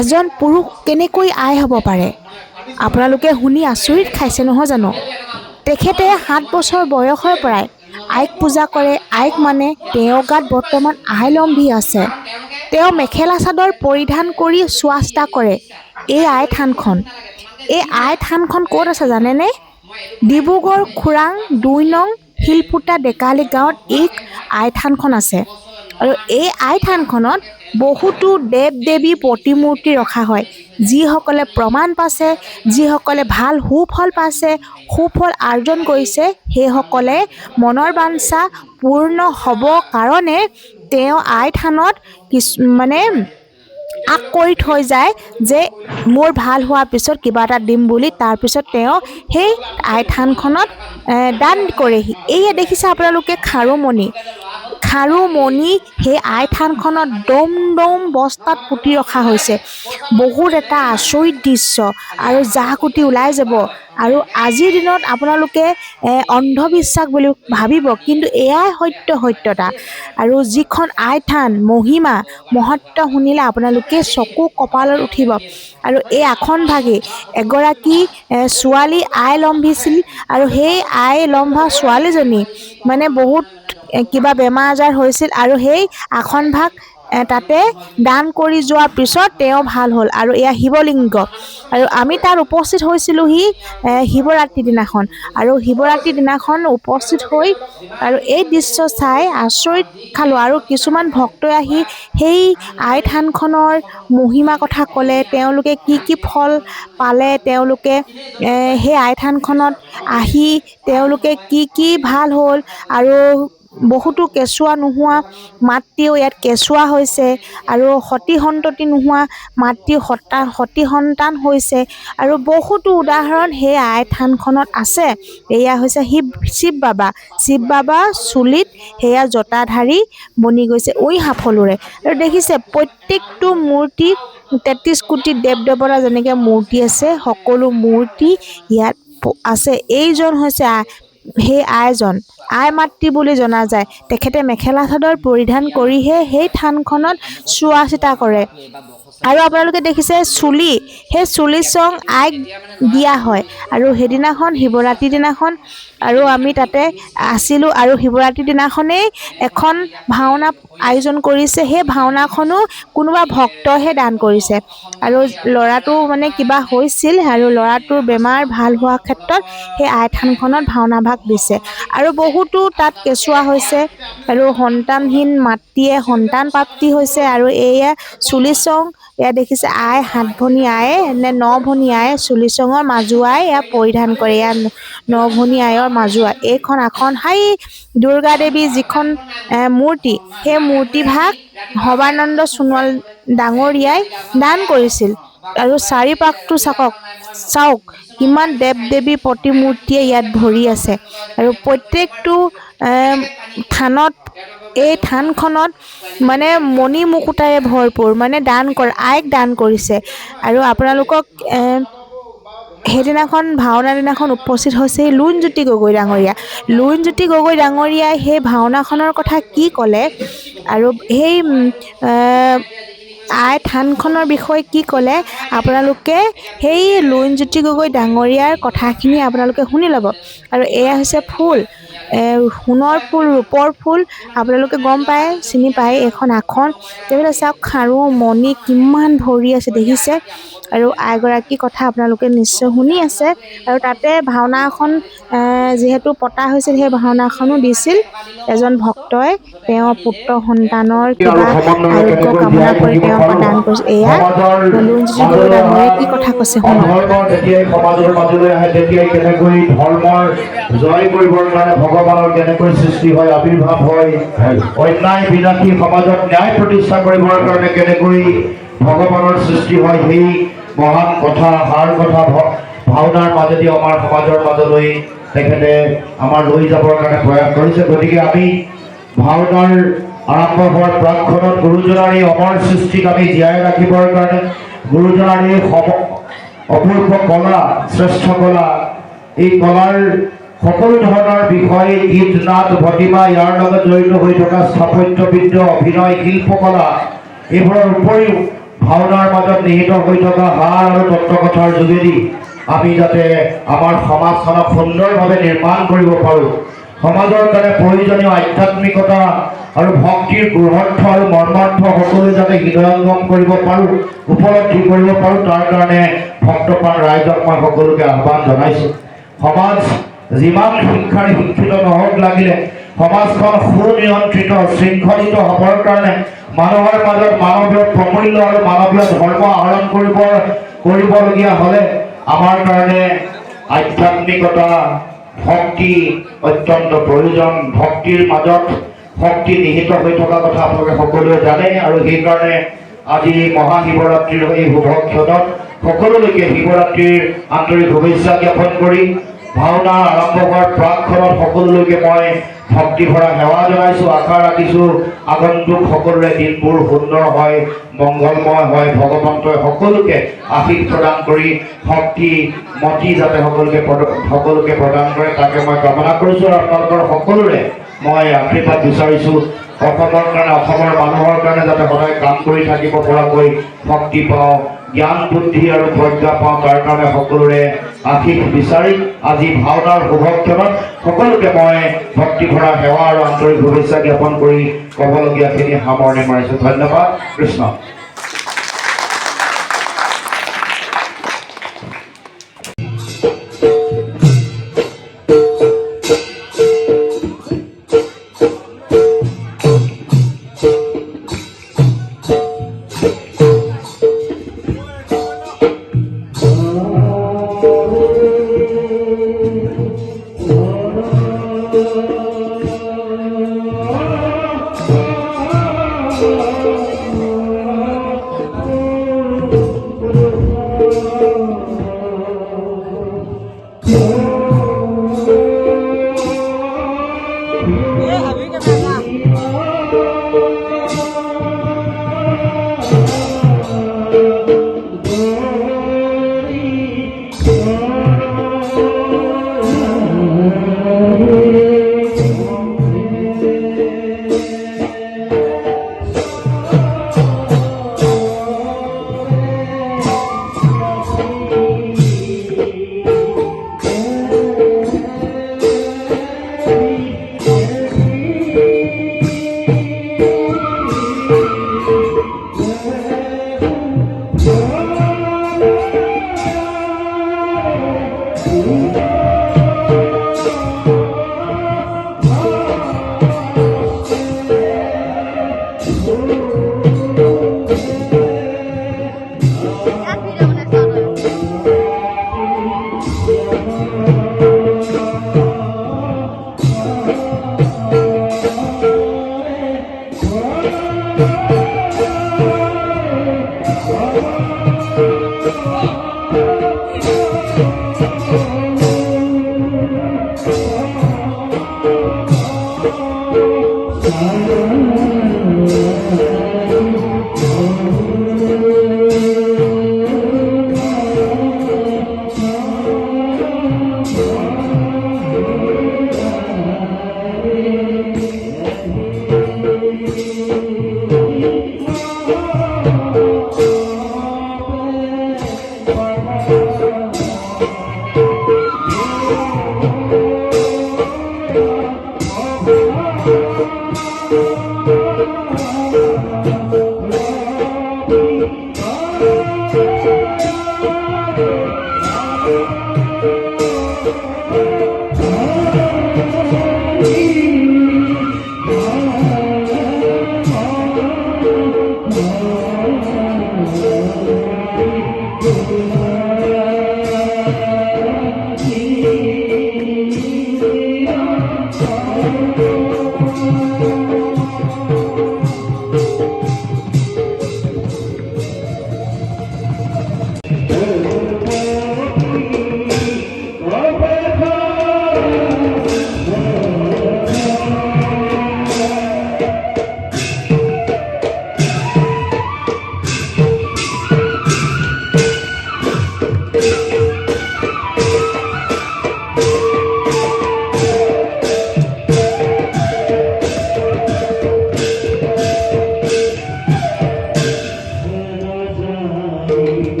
এজন পুৰুষ কেনেকৈ আই হ'ব পাৰে? আপোনালোকে শুনি আচৰিত খাইছে নহয় জানো? তেখেতে 7 বছৰ বয়সৰ পৰাই আইক পূজা কৰে। আইক মানে তেওঁৰ গাত বৰ্তমান আইলম্ভী আছে। তেওঁ মেখেলা চাদৰ পৰিধান কৰি চোৱা চিতা কৰে। এই আই থানখন, এই আই থানখন ক'ত আছে জানেনে? ডিব্ৰুগড় খুৰাং 2 নং শিলপুটা ডেকালি গাঁৱত এই আই থানখন আছে। আৰু এই আই থানখনত বহুতো দেৱ দেৱী প্ৰতিমূৰ্তি ৰখা হয়। যিসকলে প্ৰমাণ পাইছে, যিসকলে ভাল সুফল পাইছে, সুফল আৰ্জন কৰিছে, সেইসকলে মনৰ বাঞ্ছা পূৰ্ণ হ'ব কাৰণে তেওঁ আই থানত মানে আগ কৰি থৈ যায় যে মোৰ ভাল হোৱাৰ পিছত কিবা এটা দিম বুলি। তাৰপিছত তেওঁ সেই আই থানখনত দান কৰেহি। এয়া দেখিছে আপোনালোকে খাৰুমণি, সেই আই থানখনত দম দম বস্তাত পুতি ৰখা হৈছে। বহুত এটা আচৰিত দৃশ্য আৰু জাকুটি ওলাই যাব। আৰু আজিৰ দিনত আপোনালোকে অন্ধবিশ্বাস বুলি ভাবিব, কিন্তু এয়াই সত্যতা। আৰু যিখন আই থান মহিমা মহত্ব শুনিলে আপোনালোকে চকু কপালত উঠিব। আৰু এই আসনভাগি এগৰাকী ছোৱালী আই লম্ভিছিল। আৰু সেই আই লম্ভা ছোৱালীজনী মানে বহুত কিবা বেমাৰ আজাৰ হৈছিল, আৰু সেই আসনভাগ তাতে দান কৰি যোৱাৰ পিছত তেওঁ ভাল হ'ল। আৰু এয়া শিৱলিংগ, আৰু আমি তাত উপস্থিত হৈছিলোহি শিৱৰাত্ৰিৰ দিনাখন। আৰু শিৱৰাত্ৰিৰ দিনাখন উপস্থিত হৈ আৰু এই দৃশ্য চাই আচৰিত খালোঁ। আৰু কিছুমান ভক্তই আহি সেই আই থানখনৰ মহিমা কথা ক'লে, তেওঁলোকে কি কি ফল পালে, তেওঁলোকে সেই আই থানখনত আহি তেওঁলোকে কি কি ভাল হ'ল। আৰু বহুতো কেঁচুৱা নোহোৱা মাতৃও ইয়াত কেঁচুৱা হৈছে, আৰু সতি সন্ততি নোহোৱা মাতৃ সতি সন্তান হৈছে। আৰু বহুতো উদাহৰণ সেই আই থানখনত আছে। এয়া হৈছে শিৱ বাবা চুলিত সেয়া জটাধাৰী বনি গৈছে সাফলুৰে। আৰু দেখিছে প্ৰত্যেকটো মূৰ্তি 33 কোটি দেৱ দেৱতা যেনেকৈ মূৰ্তি আছে, সকলো মূৰ্তি ইয়াত আছে। এইজন হৈছে সেই আইজন, আই মাতৃ বুলি জনা যায়। তেখেতে মেখেলা চাদৰ পৰিধান কৰিহে সেই থানখনত চোৱা চিতা কৰে। আৰু আপোনালোকে দেখিছে সেই চুলি চং আইক দিয়া হয়। আৰু সেইদিনাখন শিৱৰাত্ৰিৰ দিনাখন আৰু আমি তাতে আছিলোঁ। আৰু শিৱৰাত্ৰিৰ দিনাখনেই এখন ভাওনা আয়োজন কৰিছে। সেই ভাওনাখনো কোনোবা ভক্তইহে দান কৰিছে। আৰু ল'ৰাটো মানে কিবা হৈছিল, আৰু ল'ৰাটোৰ বেমাৰ ভাল হোৱাৰ ক্ষেত্ৰত সেই আই থানখনত ভাওনা ভাগ দিছে। আৰু বহুতো তাত কেঁচুৱা হৈছে, আৰু সন্তানহীন মাতৃয়ে সন্তান প্ৰাপ্তি হৈছে। আৰু এয়া চুলি চং, এয়া দেখিছে আই 7 ভনী আয়ে নে 9 ভনী আয়ে চুলি চঙৰ মাজুৱাই এয়া পৰিধান কৰে। এয়া 9 ভনী আয়ৰ মাজুৱা। এইখন আসন দুৰ্গা দেৱী যিখন মূৰ্তি, সেই মূৰ্তিভাগ সৰ্বানন্দ সোণোৱাল ডাঙৰীয়াই দান কৰিছিল। আৰু চাৰিপাশটো চাওক কিমান দেৱ দেৱী প্ৰতিমূৰ্তিয়ে ইয়াত ভৰি আছে। আৰু প্ৰত্যেকটো থানত, এই থানখনত মানে মণি মুকুতাৰে ভৰপূৰ, মানে আইক দান কৰিছে। আৰু আপোনালোকক সেইদিনাখন ভাওনা দিনাখন উপস্থিত হৈছে লুণজ্যোতি গগৈ ডাঙৰীয়া। লুণজ্যোতি গগৈ ডাঙৰীয়াই সেই ভাওনাখনৰ কথা কি ক'লে, আৰু সেই আই থানখনৰ বিষয়ে কি ক'লে, আপোনালোকে সেই লুণজ্যোতি গগৈ ডাঙৰীয়াৰ কথাখিনি আপোনালোকে শুনি ল'ব। আৰু এয়া হৈছে ফুল, সোণৰ ফুল, ৰূপৰ ফুল। আপোনালোকে গম পায়, চিনি পায় এইখন আসন। তেতিয়াহ'লে চাওক খাৰু মণি কিমান ভৰি আছে দেখিছে। আৰু আইগৰাকীৰ কথা আপোনালোকে নিশ্চয় শুনি আছে। আৰু তাতে ভাওনাখন যিহেতু পতা হৈছিল, সেই ভাওনাখনো দিছিল এজন ভক্তই। তেওঁৰ পুত্ৰ সন্তানৰ কিবা আৰোগ্য কামনা কৰি তেওঁক দান কৰিছিল। এয়া লুণজ্যোতি গগৈ ডাঙৰীয়াই কি কথা কৈছে শুনক। যেতিয়াই সমাজৰ মাজলৈ আহে, তেতিয়াই কেনেকৈ ধৰ্মৰ জয় কৰিবৰ কাৰণে ভগৱানৰ কেনেকৈ সৃষ্টি হয়, আবিৰ্ভাৱ হয়, অন্যায় বিনাশী সমাজত ন্যায় প্ৰতিষ্ঠা কৰিবৰ কাৰণে কেনেকৈ ভগৱানৰ সৃষ্টি হয়, সেই মহান কথা ভাওনাৰ মাজেদি আমাৰ সমাজৰ মাজলৈ তেখেতে আমাৰ লৈ যাবৰ কাৰণে প্ৰয়াস কৰিছে। গতিকে আমি ভাওনাৰ আৰম্ভ হোৱাৰ প্ৰাকখনত গুৰুজনাৰ এই অমৰ সৃষ্টিক আমি জীয়াই ৰাখিবৰ কাৰণে, গুৰুজনাৰ এই অপূৰ্ব কলা, শ্ৰেষ্ঠ কলা, এই কলাৰ সকলো ধৰণৰ বিষয়, গীত নাট ভটিমা, ইয়াৰ লগত জড়িত হৈ থকা স্থাপত্যবিদ্যা, অভিনয়, শিল্পকলা, এইবোৰৰ উপৰিও ভাওনাৰ মাজত নিহিত হৈ থকা সাৰ আৰু তত্ত্বকথাৰ যোগেদি আমি যাতে আমাৰ সমাজখনক সুন্দৰভাৱে নিৰ্মাণ কৰিব পাৰোঁ, সমাজৰ কাৰণে প্ৰয়োজনীয় আধ্যাত্মিকতা আৰু ভক্তিৰ গূঢ়াৰ্থ আৰু মৰ্মাৰ্থ সকলোৱে যাতে হৃদয়ঙ্গম কৰিব পাৰোঁ, উপলব্ধি কৰিব পাৰোঁ, তাৰ কাৰণে ভক্তপ্ৰাণ ৰাইজক মই সকলোকে আহ্বান জনাইছোঁ। সমাজ যিমান শিক্ষাৰে শিক্ষিত নহওক লাগিলে সমাজখন সুনিয়ন্ত্ৰিত শৃংখলিত হ'বৰ কাৰণে মানুহৰ মাজত মানৱীয় প্ৰমূল্য আৰু মানৱীয় ধৰ্ম আহৰণ কৰিবলগীয়া হ'লে আমাৰ কাৰণে আধ্যাত্মিকতা ভক্তি অত্যন্ত প্ৰয়োজন। ভক্তিৰ মাজত শক্তি নিহিত হৈ থকা কথা আপোনালোকে সকলোৱে জানে, আৰু সেইকাৰণে আজি মহাশিৱৰাত্ৰিৰ এই শুভ ক্ষণত সকলোলৈকে শিৱৰাত্ৰিৰ আন্তৰিক শুভেচ্ছা জ্ঞাপন কৰি ভাওনা আৰম্ভ হোৱাৰ প্ৰাকক্ষণত সকলোলৈকে মই ভক্তি ভৰা সেৱা জনাইছোঁ। আশা ৰাখিছোঁ আগন্তুক সকলোৰে দিনবোৰ সুন্দৰ হয়, মংগলময় হয়, ভগৱন্তই সকলোকে আশীষ প্ৰদান কৰি শক্তি মতি যাতে সকলোকে প্ৰদান কৰে তাকে মই কামনা কৰিছোঁ। আৰু আপোনালোকৰ সকলোৰে মই আশীৰ্বাদ বিচাৰিছোঁ অসমৰ কাৰণে, অসমৰ মানুহৰ কাৰণে যাতে সদায় কাম কৰি থাকিব পৰাকৈ শক্তি পাওঁ, জ্ঞান বুদ্ধি আৰু প্ৰজ্ঞা পাওঁ, তাৰ কাৰণে সকলোৰে আশীষ বিচাৰি আজি ভাওনাৰ শুভক্ষণত সকলোকে মই ভক্তি ভৰা সেৱা আৰু আন্তৰিক শুভেচ্ছা জ্ঞাপন কৰি ক'বলগীয়াখিনি সামৰণি মাৰিছোঁ। ধন্যবাদ। কৃষ্ণ।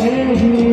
এহি